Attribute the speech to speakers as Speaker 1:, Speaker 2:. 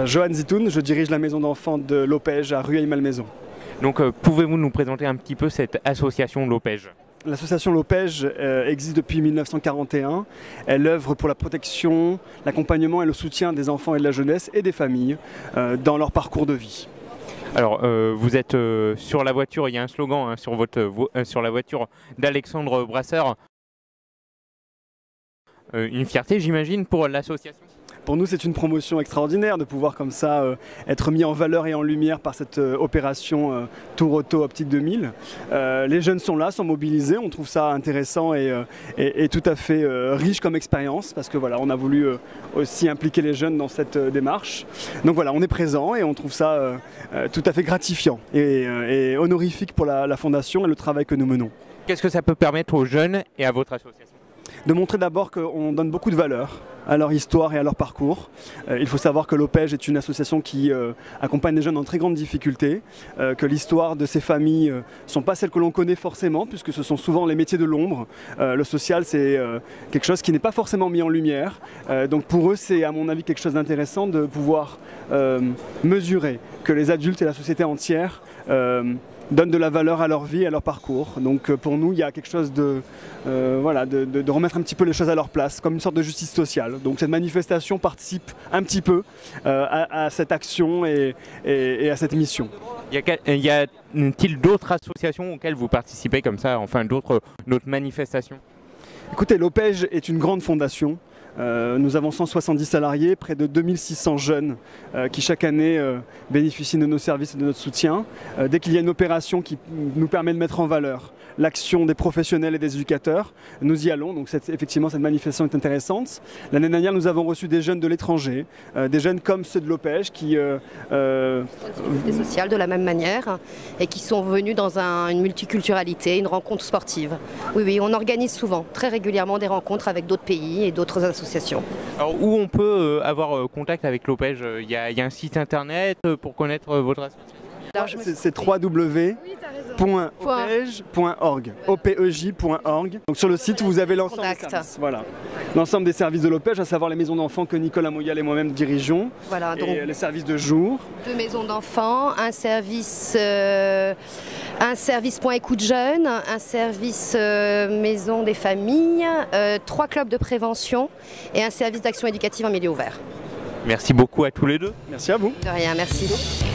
Speaker 1: Johan Zitoun, je dirige la maison d'enfants de Lopège à Rueil-Malmaison.
Speaker 2: Donc pouvez-vous nous présenter un petit peu cette association Lopège ?
Speaker 1: L'association Lopège existe depuis 1941. Elle œuvre pour la protection, l'accompagnement et le soutien des enfants et de la jeunesse et des familles dans leur parcours de vie.
Speaker 2: Alors vous êtes sur la voiture, il y a un slogan sur la voiture d'Alexandre Brasseur. Une fierté j'imagine pour l'association ?
Speaker 1: Pour nous, c'est une promotion extraordinaire de pouvoir comme ça être mis en valeur et en lumière par cette opération Tour Auto Optique 2000. Les jeunes sont là, sont mobilisés, on trouve ça intéressant et tout à fait riche comme expérience parce que voilà, on a voulu aussi impliquer les jeunes dans cette démarche. Donc voilà, on est présent et on trouve ça tout à fait gratifiant et honorifique pour la fondation et le travail que nous menons.
Speaker 2: Qu'est-ce que ça peut permettre aux jeunes et à votre association ?
Speaker 1: De montrer d'abord qu'on donne beaucoup de valeur à leur histoire et à leur parcours. Il faut savoir que Lopège est une association qui accompagne les jeunes en très grande difficulté, que l'histoire de ces familles ne sont pas celles que l'on connaît forcément, puisque ce sont souvent les métiers de l'ombre. Le social, c'est quelque chose qui n'est pas forcément mis en lumière. Donc pour eux, c'est à mon avis quelque chose d'intéressant de pouvoir mesurer que les adultes et la société entière donnent de la valeur à leur vie et à leur parcours. Donc pour nous, il y a quelque chose de remettre un petit peu les choses à leur place, comme une sorte de justice sociale. Donc cette manifestation participe un petit peu à cette action et à cette mission.
Speaker 2: Y a-t-il d'autres associations auxquelles vous participez comme ça, enfin d'autres manifestations ?
Speaker 1: Écoutez, Lopège est une grande fondation. Nous avons 170 salariés, près de 2600 jeunes qui chaque année bénéficient de nos services et de notre soutien. Dès qu'il y a une opération qui nous permet de mettre en valeur l'action des professionnels et des éducateurs, nous y allons. Donc effectivement, cette manifestation est intéressante. L'année dernière, nous avons reçu des jeunes de l'étranger, des jeunes comme ceux de Lopège qui
Speaker 3: des sociales de la même manière et qui sont venus dans une multiculturalité, une rencontre sportive. Oui, on organise souvent, très régulièrement des rencontres avec d'autres pays et d'autres associations.
Speaker 2: Alors où on peut avoir contact avec Lopège ? Il y a un site internet pour connaître votre association ?
Speaker 1: C'est www.opej.org. opej.org. Donc sur le site, vous avez l'ensemble des services. Voilà. L'ensemble des services de Lopège, à savoir les maisons d'enfants que Nicolas Moyal et moi-même dirigeons. Voilà, donc et les services de jour.
Speaker 3: 2 maisons d'enfants, un service point écoute jeune, un service maison des familles, 3 clubs de prévention et un service d'action éducative en milieu ouvert.
Speaker 2: Merci beaucoup à tous les deux.
Speaker 1: Merci à vous.
Speaker 3: De rien, merci.